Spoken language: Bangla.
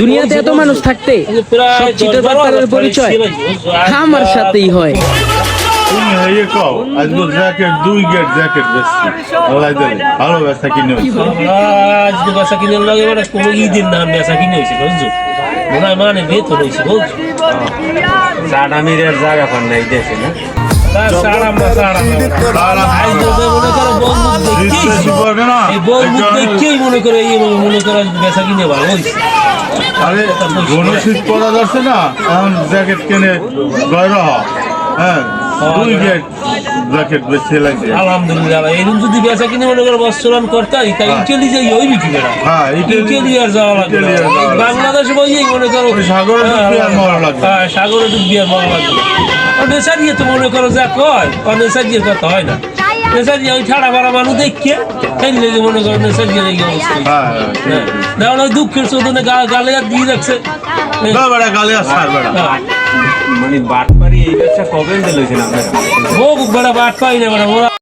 দুনিয়াতে এত মানুষ থাকতে সব চিটার বাটপারের পরিচয় আমার সাথেই হয়। তুমি ইয়ে কও আজকে জ্যাকেট 2 গেট জ্যাকেট বেশি আল্লাহ দিলে ভালো ব্যবসা কিনে আজকে বেচা কিনে লাগে মানে কোনো ঈদের নাম বেচা কিনে হয়েছে বুঝছো মনে হয় মানে বেতন হয়েছে বুঝছো সাড়ামিরের জায়গা পান নাই দেশে না তার সারা আমরা আজ মনে করো বন্ধু দেখছি এই বন্ধু দেখেই মনে করে এই মনে করো বেচা কিনে ভালো হয়েছে। আরে গণশীত পড়া যাচ্ছে না এখন জ্যাকেট কিনে গয়রা হ্যাঁ 2 গেট জ্যাকেট বেশি লাগছে আলহামদুলিল্লাহ এরকম যদি বেচা কিনে মনে করো বস্ত্রান করতাই তাই ইটালি যাই ওই বিক্রি করা হ্যাঁ ইটালি আর যাওয়া লাগবে বাংলাদেশে বইয়েই মনে করো সাগরে ডুববি আর মরা লাগবে হ্যাঁ সাগরে ডুববি আর মরা লাগবে নেশারিয়ে তো মনে করো যা কয় নেশারিয়ে কথা হয় না নেশারিয়ে ওই ছাড়া মারা মানুষ দেখিয়ে এই লেগে মনে করো নেশারিয়ে লেগে অবস্থা না ওই দুঃখের শোধনে গালে আর দিয়ে রাখছে বেড়া গালে আর সার বেড়া মানে বাটপারি এই ব্যবসা কবে দিলেছেন আপনারা ও বেড়া বাট পাই না বেড়া